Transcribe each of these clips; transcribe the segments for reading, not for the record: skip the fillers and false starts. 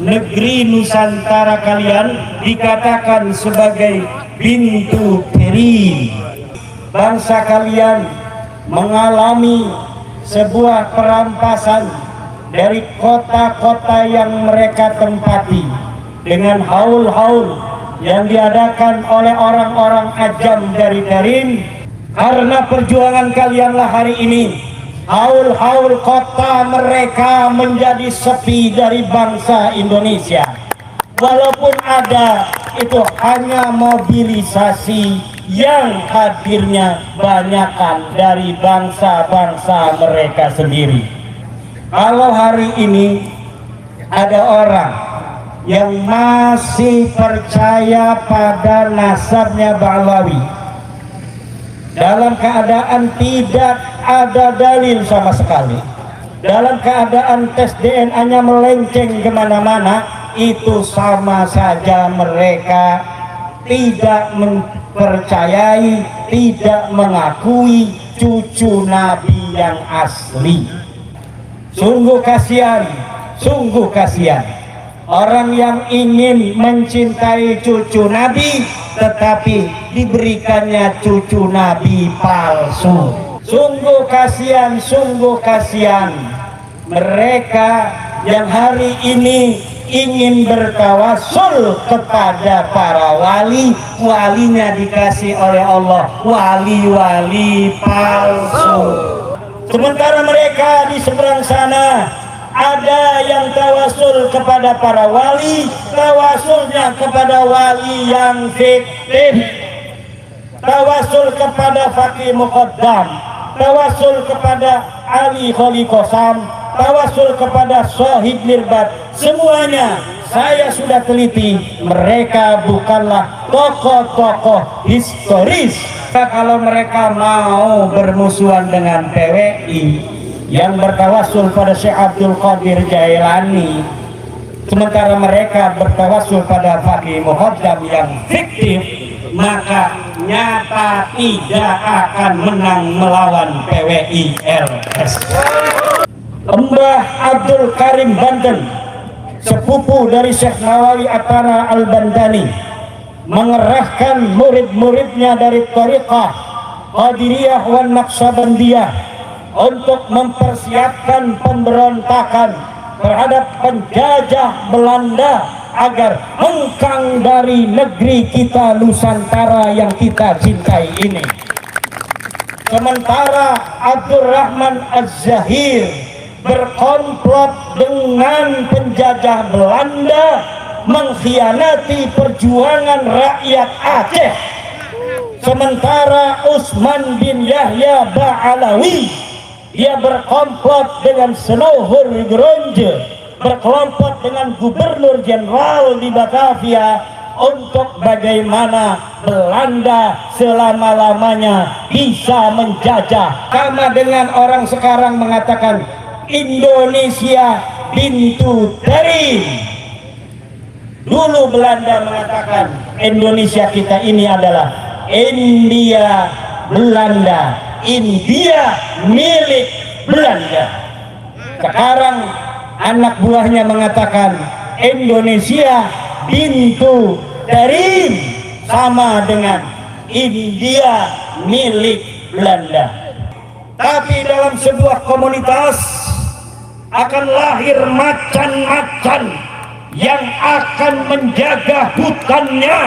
negeri Nusantara kalian dikatakan sebagai pintu peri. Bangsa kalian mengalami sebuah perampasan dari kota-kota yang mereka tempati dengan haul-haul yang diadakan oleh orang-orang ajam dari Tarim. Karena perjuangan kalianlah hari ini haul-haul kota mereka menjadi sepi dari bangsa Indonesia. Walaupun ada, itu hanya mobilisasi yang hadirnya banyakan dari bangsa-bangsa mereka sendiri. Kalau hari ini ada orang yang masih percaya pada nasabnya Ba'lawi, dalam keadaan tidak ada dalil sama sekali, dalam keadaan tes DNA-nya melenceng kemana-mana, itu sama saja mereka tidak mempercayai, tidak mengakui cucu Nabi yang asli. Sungguh kasihan, sungguh kasihan orang yang ingin mencintai cucu Nabi tetapi diberikannya cucu Nabi palsu. Sungguh kasihan mereka yang hari ini ingin bertawasul kepada para wali, walinya dikasih oleh Allah wali-wali palsu. Sementara mereka di seberang sana ada yang tawasul kepada para wali, tawasulnya kepada wali yang fiktif, tawasul kepada Fakih Muqaddam, tawasul kepada Ali Khaliqosam, tawasul kepada Syahid Mirbat. Semuanya saya sudah teliti, mereka bukanlah tokoh-tokoh historis. Kalau mereka mau bermusuhan dengan PWI yang bertawasul pada Syekh Abdul Qadir Jailani, sementara mereka bertawasul pada Fakih Muqaddam yang fiktif, maka nyata tidak akan menang melawan PWI LS. Mbah Abdul Karim Banten, sepupu dari Syekh Nawawi Atara Al-Bantani, mengerahkan murid-muridnya dari Thariqah Qadiriyah wan Naqsabandiyah untuk mempersiapkan pemberontakan terhadap penjajah Belanda agar hengkang dari negeri kita Nusantara yang kita cintai ini. Sementara Abdurrahman Az-Zahir berkomplot dengan penjajah Belanda, mengkhianati perjuangan rakyat Aceh. Sementara Usman bin Yahya Ba'alawi, dia berkomplot dengan Senohor Gronje, berkelompok dengan Gubernur Jenderal di Batavia untuk bagaimana Belanda selama-lamanya bisa menjajah. Sama dengan orang sekarang mengatakan Indonesia pintu Tarim. Dulu Belanda mengatakan Indonesia kita ini adalah India Belanda, India milik Belanda. Sekarang anak buahnya mengatakan Indonesia pintu Tarim, sama dengan India milik Belanda. Tapi dalam sebuah komunitas akan lahir macan-macan yang akan menjaga hutannya.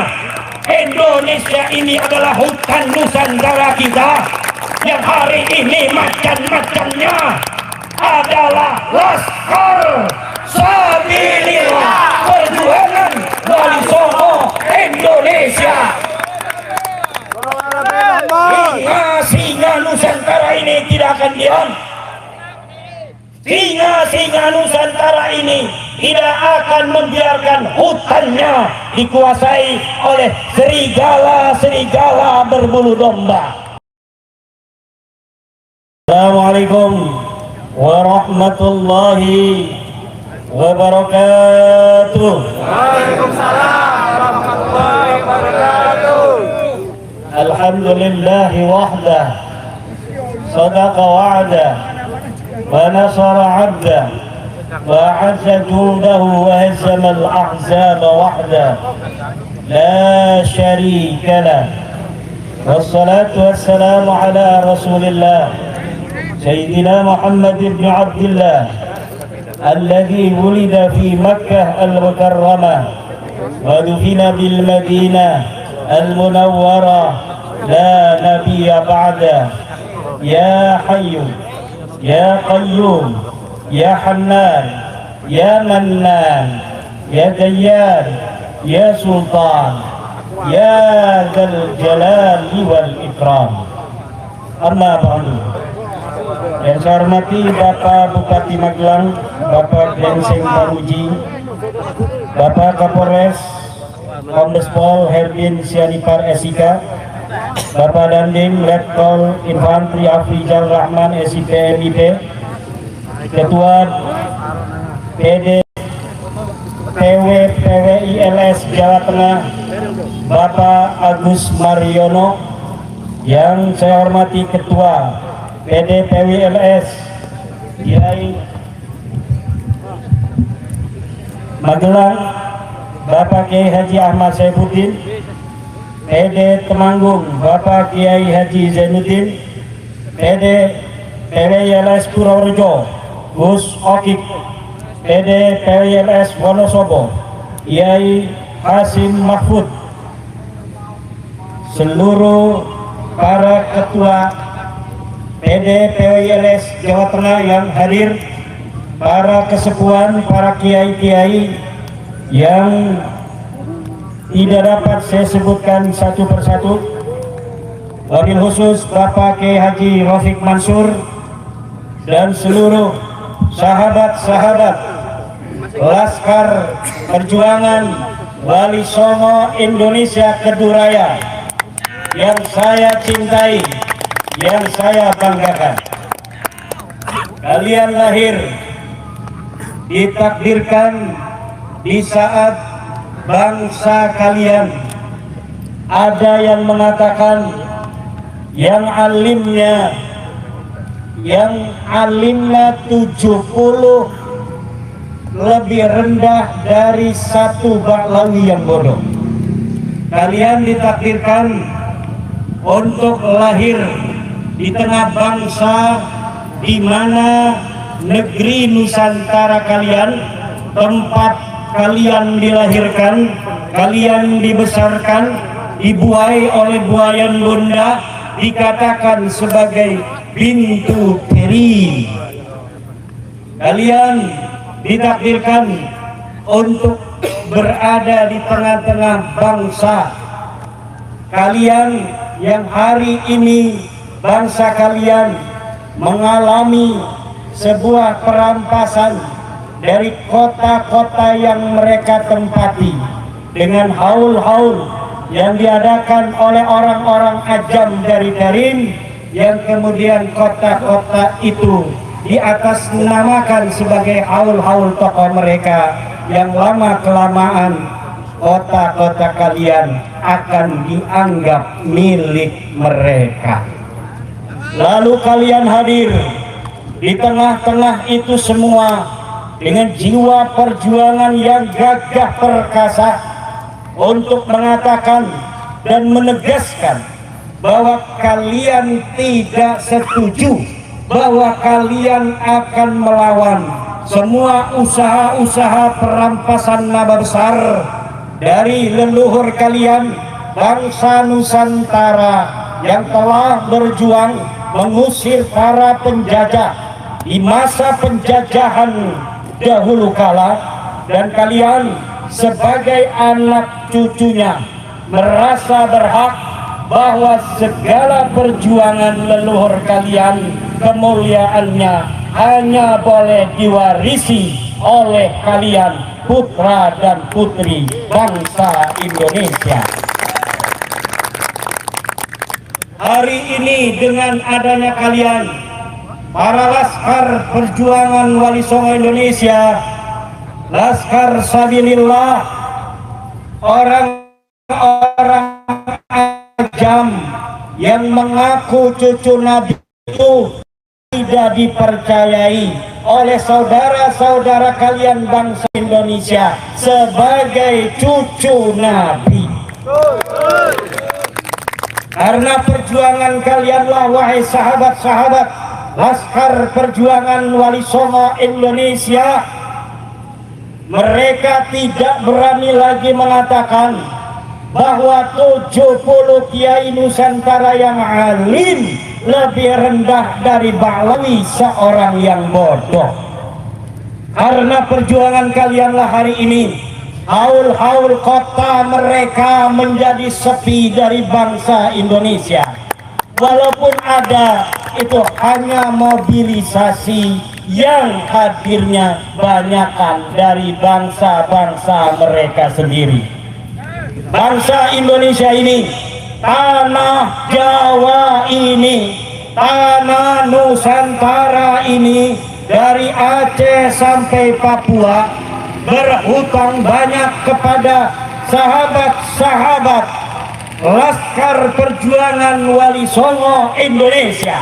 Indonesia ini adalah hutan Nusantara kita, yang hari ini macan-macannya adalah Laskar Sabilillah, perjuangan Wali Songo Indonesia. Singa Nusantara ini tidak akan diam. Singa Nusantara ini tidak akan membiarkan hutannya dikuasai oleh serigala-serigala berbulu domba. Assalamualaikum warahmatullahi wabarakatuh. Waalaikumsalam warahmatullahi wabarakatuh. Alhamdulillahi wahdah, sadaqa wa'dah wa nasara 'abdah, وأعز جنده وهزم الأحزاب وحده لا شريك له، والصلاة والسلام على رسول الله سيدنا محمد بن عبد الله الذي ولد في مكة المكرمة ودفن بالمدينة المنورة لا نبي بعده. يا حي يا قيوم يا حنان يا منان يا ديان يا سلطان يا ذا الجلال والإكرام. Amma ba'du. Yang saya hormati Bapak Bupati Magelang, Bapak Glenseng Paruji, Bapak Kapolres Kombes Pol Herbin Sianipar SIK, Bapak Dandim Letkol Infantri Afrizal Rahman SIP MIP, Ketua PD PWILS Jawa Tengah Bapak Agus Mariono, yang saya hormati Ketua PD PWILS Kiai Magelang Bapak Kiai Haji Ahmad Saifuddin, PD Temanggung Bapak Kiai Haji Zainuddin, PD PWILS Purworejo Gus Okik, PD PWILS Wonosobo Kiai Hasim Mahfud, seluruh para ketua PD PWILS Jawa Tengah yang hadir, para kesepuhan, para kiai-kiai yang tidak dapat saya sebutkan satu persatu, wabil khusus Bapak Kiai Haji Rafiq Mansur dan seluruh sahabat-sahabat Laskar Perjuangan Wali Songo Indonesia Keduraya yang saya cintai, yang saya banggakan. Kalian lahir ditakdirkan di saat bangsa kalian, ada yang mengatakan yang alimnya 70 lebih rendah dari satu baklawi yang bodoh. Kalian ditakdirkan untuk lahir di tengah bangsa di mana negeri Nusantara kalian, tempat kalian dilahirkan, kalian dibesarkan, dibuai oleh buayan bunda, dikatakan sebagai Bintu Peri. Kalian ditakdirkan untuk berada di tengah-tengah bangsa kalian yang hari ini bangsa kalian mengalami sebuah perampasan dari kota-kota yang mereka tempati dengan haul-haul yang diadakan oleh orang-orang ajam dari Darin, yang kemudian kota-kota itu di atas menamakan sebagai haul-haul tokoh mereka, yang lama-kelamaan kota-kota kalian akan dianggap milik mereka. Lalu kalian hadir di tengah-tengah itu semua dengan jiwa perjuangan yang gagah perkasa untuk mengatakan dan menegaskan bahwa kalian tidak setuju, bahwa kalian akan melawan semua usaha-usaha perampasan laba besar dari leluhur kalian, bangsa Nusantara yang telah berjuang mengusir para penjajah di masa penjajahan dahulu kala, dan kalian sebagai anak cucunya merasa berhak bahwa segala perjuangan leluhur kalian, kemuliaannya hanya boleh diwarisi oleh kalian, putra dan putri bangsa Indonesia. Hari ini dengan adanya kalian, para Laskar Perjuangan Wali Songo Indonesia, Laskar Sabilillah, orang-orang ajam yang mengaku cucu Nabi itu tidak dipercayai oleh saudara-saudara kalian bangsa Indonesia sebagai cucu Nabi. Karena perjuangan kalianlah, wahai sahabat-sahabat Laskar Perjuangan Wali Songo Indonesia, mereka tidak berani lagi mengatakan bahwa 70 kiai Nusantara yang alim lebih rendah dari Ba'lawi seorang yang bodoh. Karena perjuangan kalianlah hari ini haul-haul kota mereka menjadi sepi dari bangsa Indonesia. Walaupun ada, itu hanya mobilisasi yang hadirnya banyakan dari bangsa-bangsa mereka sendiri. Bangsa Indonesia ini, tanah Jawa ini, tanah Nusantara ini, dari Aceh sampai Papua, berhutang banyak kepada sahabat-sahabat Laskar Perjuangan Wali Songo Indonesia.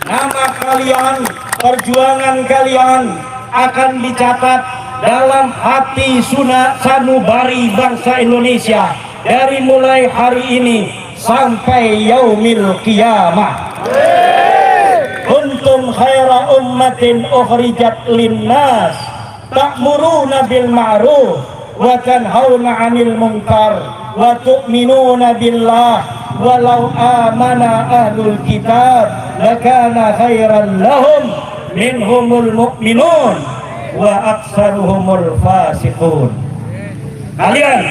Nama kalian, perjuangan kalian akan dicatat dalam hati sanubari bangsa Indonesia dari mulai hari ini sampai yaumil qiyamah. Kuntum khaira ummatin ukhrijat linnas ta'muruna bil ma'ruf wa tanhauna 'anil munkar wa tu'minuna billah walau amana ahlul kitab lakana khairan lahum minhumul mu'minun wa aksaruhumul fasiqun. Kalian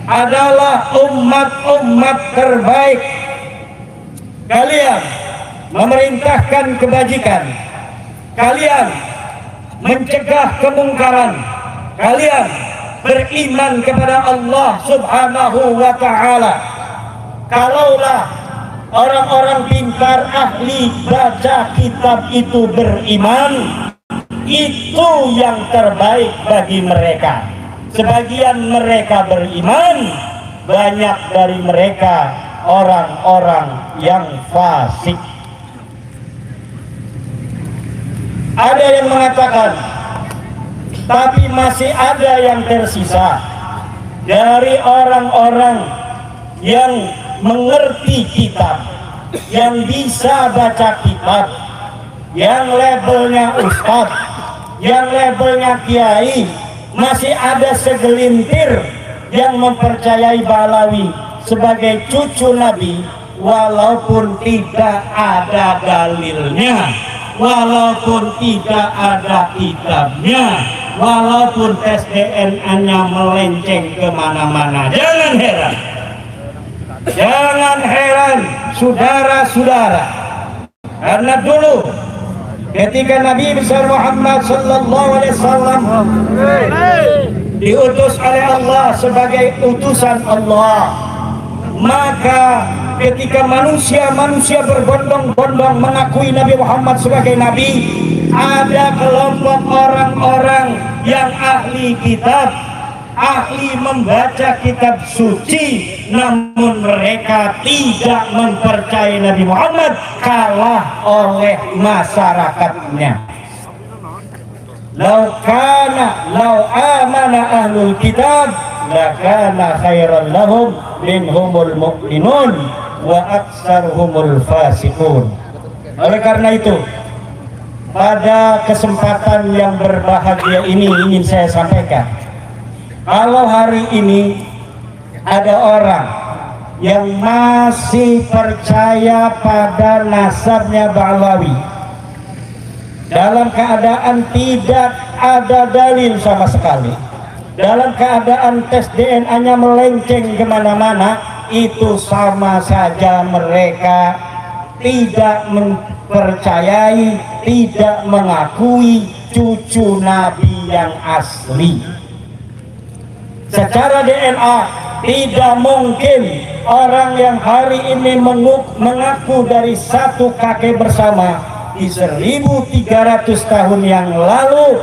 adalah umat-umat terbaik. Kalian memerintahkan kebajikan, kalian mencegah kemungkaran, kalian beriman kepada Allah Subhanahu wa ta'ala. Kalaulah orang-orang pintar ahli baca kitab itu beriman, itu yang terbaik bagi mereka. Sebagian mereka beriman, banyak dari mereka orang-orang yang fasik. Ada yang mengatakan, tapi masih ada yang tersisa dari orang-orang yang mengerti kitab, yang bisa baca kitab, yang labelnya ustadz, yang labelnya kiai. Masih ada segelintir yang mempercayai Ba'lawi sebagai cucu Nabi, walaupun tidak ada dalilnya, walaupun tidak ada kitabnya, walaupun tes DNA-nya melenceng kemana-mana. Jangan heran, jangan heran saudara-saudara, karena dulu ketika Nabi besar Muhammad sallallahu alaihi wasallam diutus oleh Allah sebagai utusan Allah, maka ketika manusia berbondong-bondong mengakui Nabi Muhammad sebagai Nabi, ada kelompok orang-orang yang ahli kitab, ahli membaca kitab suci, namun mereka tidak mempercayai Nabi Muhammad, kalah oleh masyarakatnya. Lau amana ahlul kitab lakana khairan lahum minhumul mu'minun wa aktsaruhumul fasiqun. Oleh karena itu, pada kesempatan yang berbahagia ini ingin saya sampaikan, kalau hari ini ada orang yang masih percaya pada nasabnya Ba'lawi dalam keadaan tidak ada dalil sama sekali, dalam keadaan tes DNA-nya melenceng kemana-mana, itu sama saja mereka tidak mempercayai, tidak mengakui cucu Nabi yang asli. Secara DNA tidak mungkin orang yang hari ini mengaku dari satu kakek bersama di 1300 tahun yang lalu,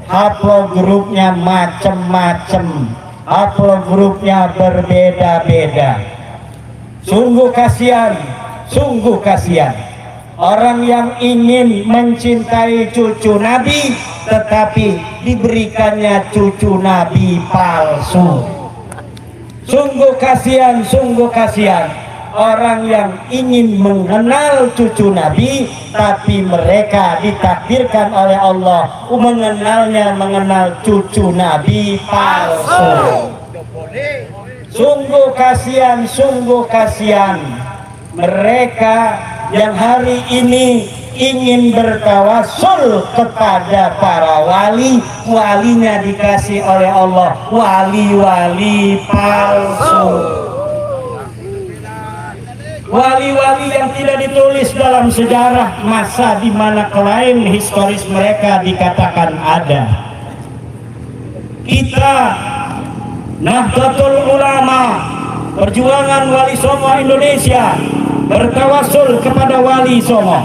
haplogrupnya macam-macam, haplogrupnya berbeda-beda. Sungguh kasihan orang yang ingin mencintai cucu Nabi tetapi diberikannya cucu Nabi palsu. Sungguh kasihan orang yang ingin mengenal cucu Nabi tapi mereka ditakdirkan oleh Allah mengenal cucu Nabi palsu. Sungguh kasihan mereka yang hari ini ingin bertawassul kepada para wali, walinya dikasih oleh Allah wali-wali palsu, wali-wali yang tidak ditulis dalam sejarah masa di mana klaim historis mereka dikatakan ada. Kita Nahdlatul Ulama, perjuangan Wali Songo Indonesia, bertawassul kepada Wali Songo,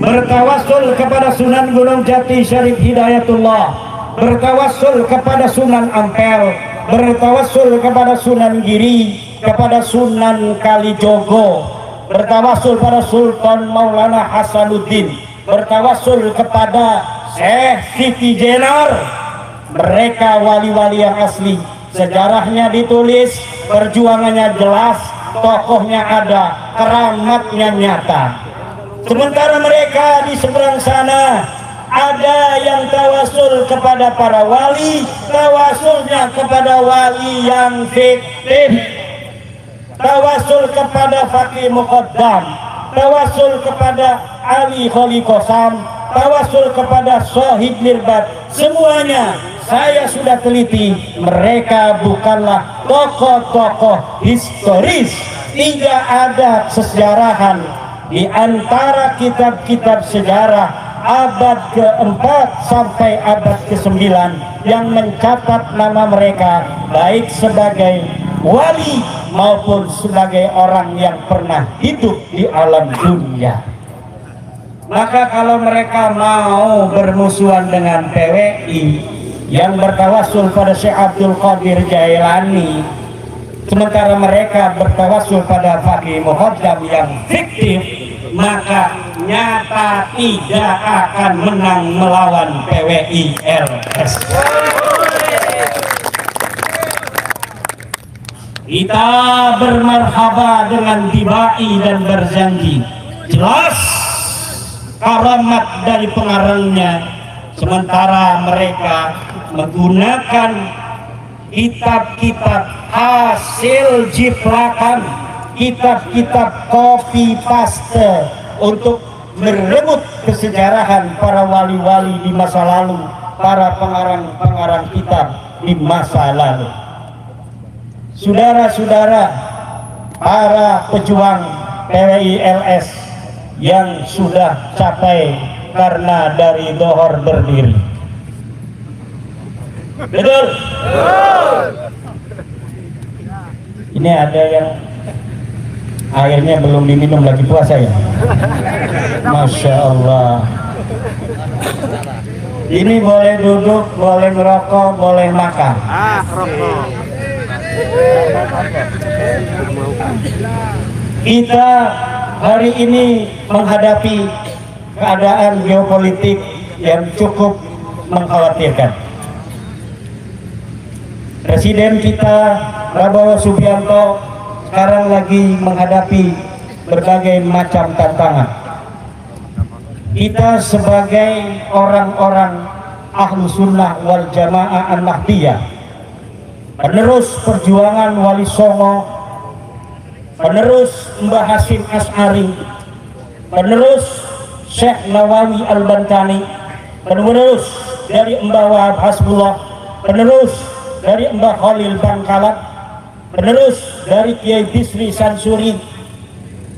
bertawassul kepada Sunan Gunung Jati Syarif Hidayatullah, bertawassul kepada Sunan Ampel, bertawassul kepada Sunan Giri, kepada Sunan Kalijogo, bertawassul pada Sultan Maulana Hasanuddin, bertawassul kepada Syekh Siti Jenar. Mereka wali-wali yang asli, sejarahnya ditulis, perjuangannya jelas, tokohnya ada, keramatnya nyata. Sementara mereka di seberang sana ada yang tawasul kepada para wali, tawasulnya kepada wali yang fiktif, tawasul kepada Fakih Muqaddam, tawasul kepada Ali Khalikosam, tawasul kepada Sohib Mirbat. Semuanya saya sudah teliti, mereka bukanlah tokoh-tokoh historis. Tidak ada sesejarahan di antara kitab-kitab sejarah abad ke-4 sampai abad ke-9 yang mencatat nama mereka baik sebagai wali maupun sebagai orang yang pernah hidup di alam dunia. Maka kalau mereka mau bermusuhan dengan PWI yang bertawassul pada Syekh Abdul Qadir Jailani, sementara mereka bertawassul pada Fakih Muqaddam yang fiktif, maka nyata tidak akan menang melawan PWI LS. Kita bermarhaba dengan dibai dan berjanji jelas karamat dari pengarangnya, sementara mereka menggunakan kitab-kitab hasil jiplakan, kitab-kitab copy paste untuk merebut kesejarahan para wali-wali di masa lalu, para pengarang-pengarang kitab di masa lalu. Saudara-saudara, para pejuang PWI LS yang sudah capai karena dari dohor berdiri. Betul? Ini ada yang airnya belum diminum lagi puasa ya? Masya Allah. Ini boleh duduk, boleh ngerokok, boleh makan. Rokok. Kita hari ini menghadapi keadaan geopolitik yang cukup mengkhawatirkan. Presiden kita Prabowo Subianto sekarang lagi menghadapi berbagai macam tantangan. Kita sebagai orang-orang ahlu sunnah wal jamaah an-nahdiyah, penerus perjuangan Wali Songo, penerus Mbah Hasyim Asy'ari, penerus Syekh Nawawi Al-Bantani, penerus dari Mbah Wahab Hasbullah, penerus dari Mbah Khalil Bangkalan, penerus dari Kiai Bisri Sansuri,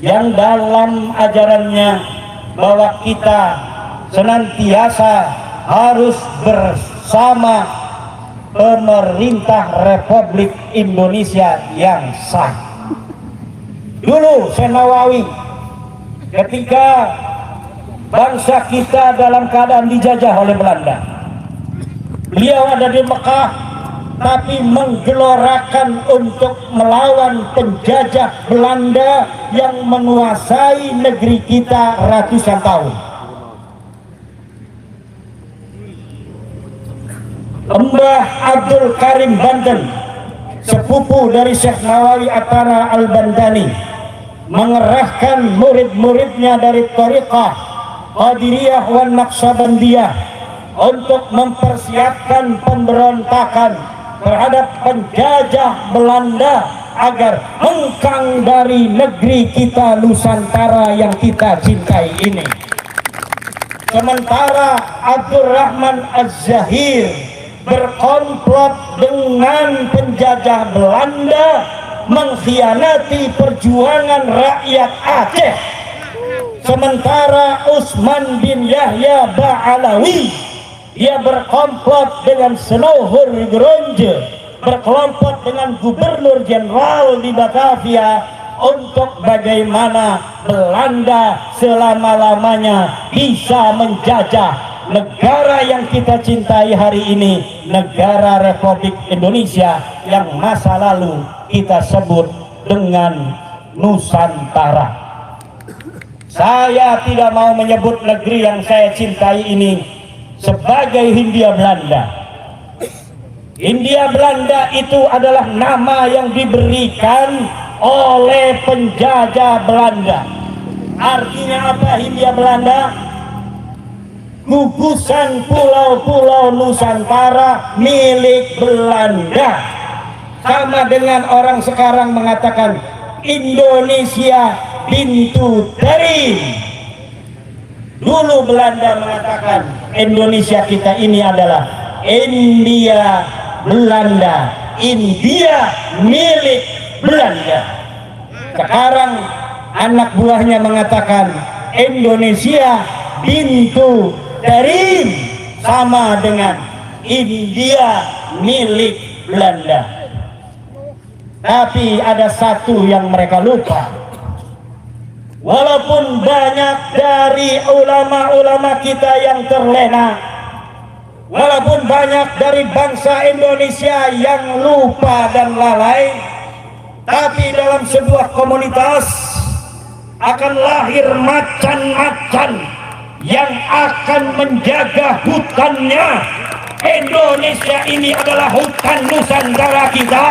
yang dalam ajarannya bahwa kita senantiasa harus bersama pemerintah Republik Indonesia yang sah. Dulu Syekh Nawawi ketika bangsa kita dalam keadaan dijajah oleh Belanda, beliau ada di Mekah tapi menggelorakan untuk melawan penjajah Belanda yang menguasai negeri kita ratusan tahun. Mbah Abdul Karim Banten, sepupu dari Syekh Nawawi Atara Al-Bantani, mengerahkan murid-muridnya dari Thariqah Qadiriyah wan Naqsabandiyah untuk mempersiapkan pemberontakan terhadap penjajah Belanda agar hengkang dari negeri kita Nusantara yang kita cintai ini. Sementara Abdurrahman Az-Zahir berkomplot dengan penjajah Belanda, mengkhianati perjuangan rakyat Aceh. Sementara Usman bin Yahya Ba'alawi, dia berkomplot dengan Seluhur Gronje, berkelompok dengan Gubernur Jenderal di Batavia untuk bagaimana Belanda selama-lamanya bisa menjajah negara yang kita cintai hari ini, negara Republik Indonesia yang masa lalu kita sebut dengan Nusantara. Saya tidak mau menyebut negeri yang saya cintai ini sebagai Hindia Belanda. Hindia Belanda itu adalah nama yang diberikan oleh penjajah Belanda. Artinya apa Hindia Belanda? Gugusan pulau-pulau Nusantara milik Belanda. Sama dengan orang sekarang mengatakan Indonesia pintu terim. Dulu Belanda mengatakan Indonesia kita ini adalah India Belanda, India milik Belanda. Sekarang anak buahnya mengatakan Indonesia pintu terim, sama dengan India milik Belanda. Tapi ada satu yang mereka lupa. Walaupun banyak dari ulama-ulama kita yang terlena, walaupun banyak dari bangsa Indonesia yang lupa dan lalai, tapi dalam sebuah komunitas akan lahir macan-macan yang akan menjaga hutannya. Indonesia ini adalah hutan Nusantara kita,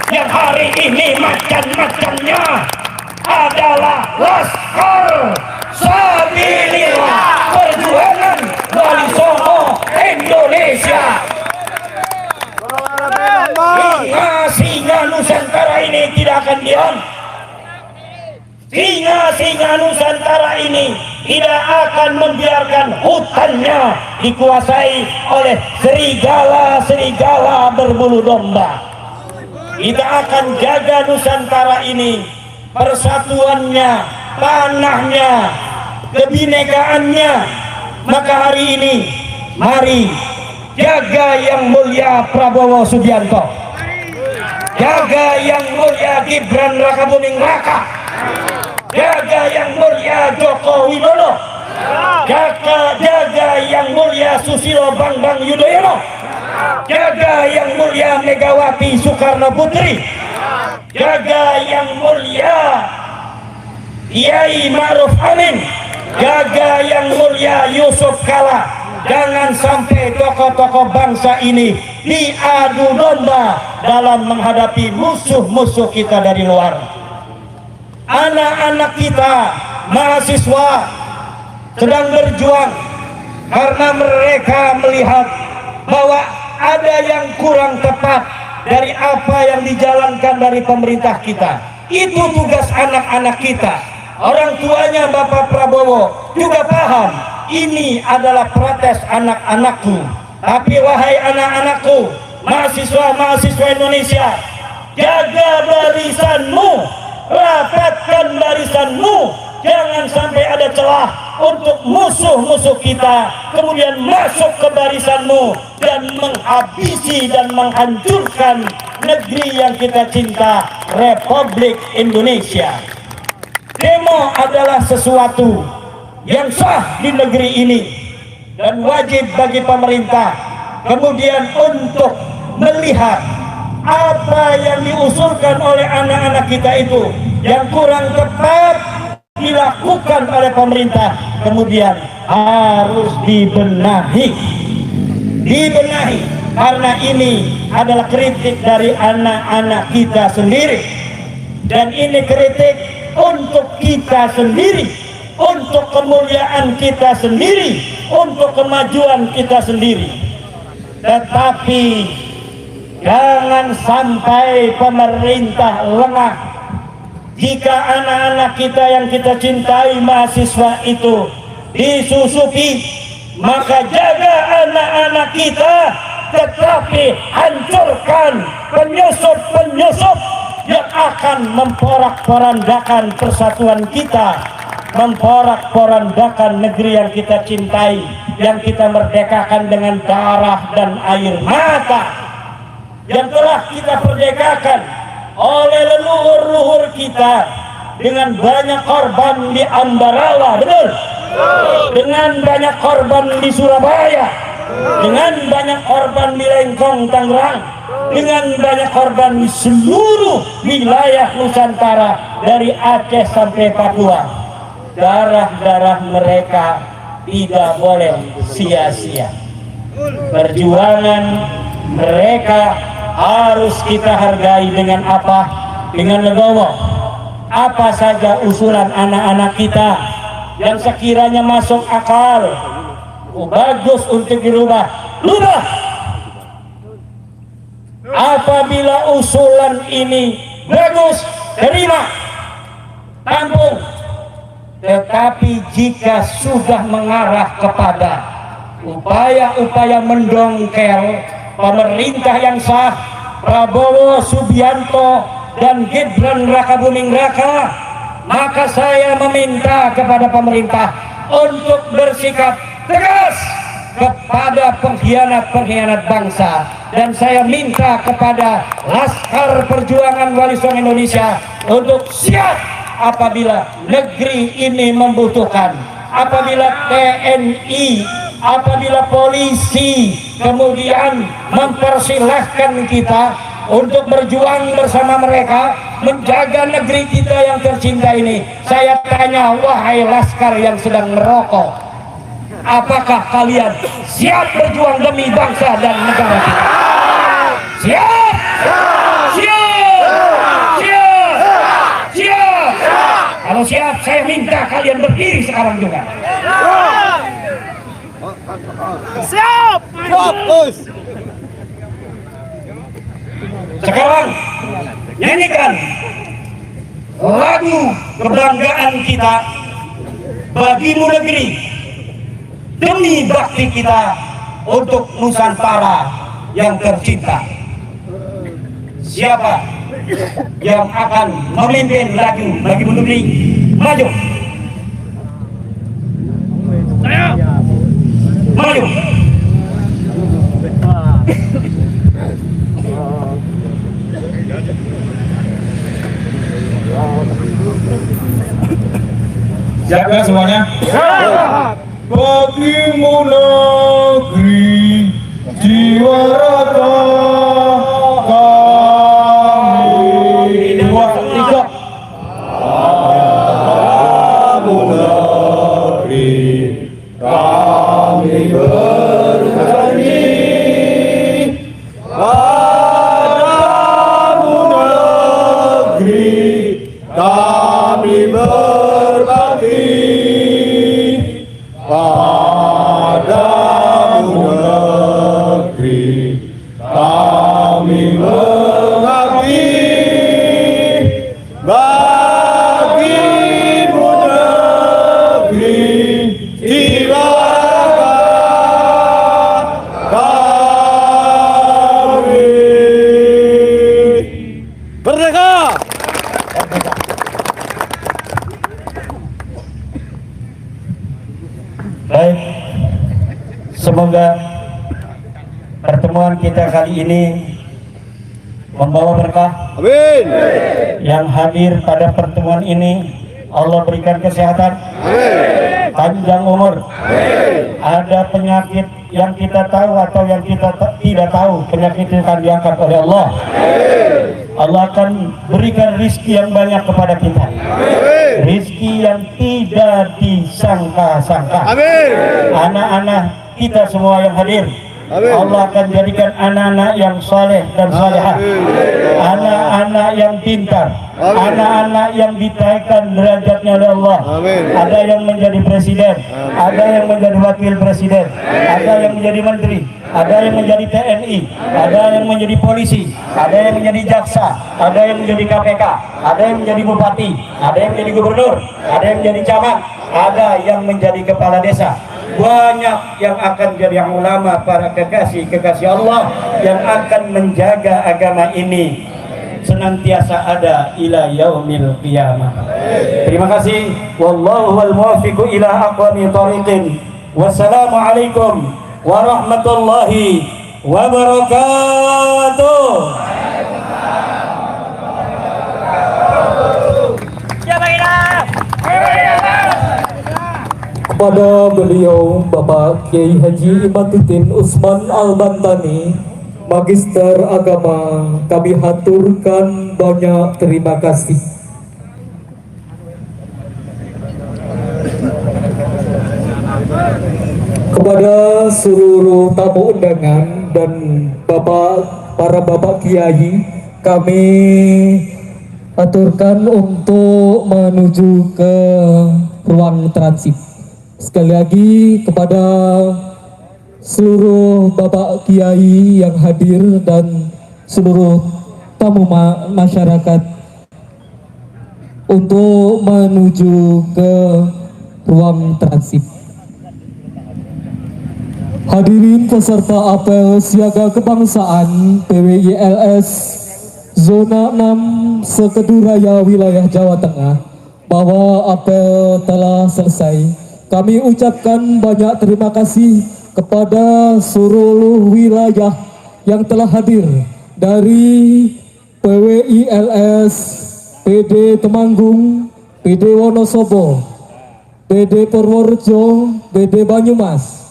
yang hari ini macan-macannya adalah Laskar Sabilillah, perjuangan Wali Songo Indonesia. Singa Nusantara ini tidak akan diam. Singa Nusantara ini tidak akan membiarkan hutannya dikuasai oleh serigala-serigala berbulu domba. Kita akan jaga Nusantara ini, persatuannya, tanahnya, kebinekaannya. Maka hari ini mari jaga yang mulia Prabowo Subianto, jaga yang mulia Gibran Rakabuming Raka, jaga yang mulia Joko Widodo, jaga yang mulia Susilo Bambang Yudhoyono, jaga yang mulia Megawati Soekarno Putri, jaga yang mulia Kiai Ma'ruf Amin, jaga yang mulia Yusuf Kala. Jangan sampai tokoh-tokoh bangsa ini diadu domba dalam menghadapi musuh-musuh kita dari luar. Anak-anak kita, mahasiswa sedang berjuang karena mereka melihat bahwa ada yang kurang tepat dari apa yang dijalankan dari pemerintah kita. Itu tugas anak-anak kita. Orang tuanya Bapak Prabowo juga paham ini adalah protes anak-anakku. Tapi wahai anak-anakku, mahasiswa-mahasiswa Indonesia, jaga barisanmu, rapatkan barisanmu. Jangan sampai ada celah untuk musuh-musuh kita kemudian masuk ke barisanmu dan menghabisi dan menghancurkan negeri yang kita cinta, Republik Indonesia. Demo adalah sesuatu yang sah di negeri ini dan wajib bagi pemerintah kemudian untuk melihat apa yang diusulkan oleh anak-anak kita itu yang kurang tepat dilakukan oleh pemerintah kemudian harus dibenahi karena ini adalah kritik dari anak-anak kita sendiri, dan ini kritik untuk kita sendiri, untuk kemuliaan kita sendiri, untuk kemajuan kita sendiri. Tetapi jangan sampai pemerintah lengah. Jika anak-anak kita yang kita cintai, mahasiswa itu disusupi, maka jaga anak-anak kita, tetapi hancurkan penyusup-penyusup yang akan memporak-porandakan persatuan kita, memporak-porandakan negeri yang kita cintai, yang kita merdekakan dengan darah dan air mata, yang telah kita merdekakan oleh leluhur-leluhur kita dengan banyak korban di Ambarawa, betul? Dengan banyak korban di Surabaya, dengan banyak korban di Lengkong, Tangerang, dengan banyak korban di seluruh wilayah Nusantara dari Aceh sampai Papua. Darah-darah mereka tidak boleh sia-sia. Perjuangan mereka harus kita hargai dengan apa? Dengan legowo. Apa saja usulan anak-anak kita yang sekiranya masuk akal, bagus untuk dirubah, rubah. Apabila usulan ini bagus, terima, tampung. Tetapi jika sudah mengarah kepada upaya-upaya mendongkel pemerintah yang sah, Prabowo Subianto dan Gibran Rakabuming Raka, maka saya meminta kepada pemerintah untuk bersikap tegas kepada pengkhianat-pengkhianat bangsa, dan saya minta kepada Laskar Perjuangan Wali Songo Indonesia untuk siap apabila negeri ini membutuhkan, apabila TNI, apabila polisi kemudian mempersilahkan kita untuk berjuang bersama mereka menjaga negeri kita yang tercinta ini. Saya tanya, wahai Laskar yang sedang merokok, apakah kalian siap berjuang demi bangsa dan negara kita? Siap? Siap? Kalau siap, saya minta kalian berdiri sekarang juga. Siap! Fokus! Sekarang nyanyikan lagu kebanggaan kita, bagimu negeri, demi bakti kita untuk Nusantara yang tercinta. Siapa yang akan memimpin lagu bagimu negeri? Maju. Saya. Maju. Siap ya semuanya? Bagimu negeri jiwa raga kami. 2, 3. Bagimu negeri kami bernyanyi. Padamu negeri kami berbakti. Padamu negeri kami mengabdi. Bagimu negeri jiwa kami. Merdeka! Baik, semoga pertemuan kita kali ini membawa berkah. Amin! Yang hadir pada pertemuan ini Allah berikan kesehatan, panjang umur. Ada penyakit yang kita tahu atau yang kita tidak tahu, penyakit itu akan diangkat oleh Allah. Allah akan berikan rizki yang banyak kepada kita. Rizki yang tidak disangka-sangka. Amin. Anak-anak kita semua yang hadir, Amin. Allah akan jadikan anak-anak yang saleh dan salehah, anak-anak yang pintar, Amin. anak-anak yang ditaikkan derajatnya oleh Allah. Amin. Ada yang menjadi presiden, ada yang menjadi wakil presiden, ada yang menjadi menteri, ada yang menjadi TNI, ada yang menjadi polisi, ada yang menjadi jaksa, ada yang menjadi KPK, ada yang menjadi bupati, ada yang menjadi gubernur, ada yang menjadi camat, ada yang menjadi kepala desa. Banyak yang akan jadi ulama, para kekasih Allah yang akan menjaga agama ini senantiasa ada ila yaumil qiyamah. Terima kasih. Wallahu wal muwaffiqu ila aqwamit thoriqin. Wassalamualaikum warahmatullahi wabarakatuh. Kepada beliau Bapak Kiai Haji Imatuddin Usman Al-Bantani, Magister Agama, kami haturkan banyak terima kasih. Kepada seluruh tamu undangan dan para bapak kiai, kami aturkan untuk menuju ke ruang transit. Sekali lagi kepada seluruh bapak kiai yang hadir dan seluruh tamu masyarakat untuk menuju ke ruang transit. Hadirin peserta apel siaga kebangsaan PWILS Zona 6 Sekeduraya wilayah Jawa Tengah, bahwa apel telah selesai. Kami ucapkan banyak terima kasih kepada seluruh wilayah yang telah hadir, dari PWILS, PD Temanggung, PD Wonosobo, PD Purworejo, PD Banyumas,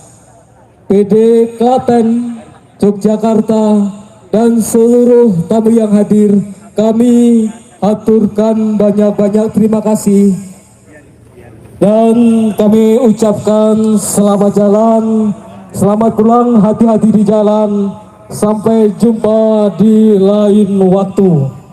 PD Klaten, Yogyakarta, dan seluruh tamu yang hadir. Kami aturkan banyak-banyak terima kasih. Dan kami ucapkan selamat jalan, selamat pulang, hati-hati di jalan, sampai jumpa di lain waktu.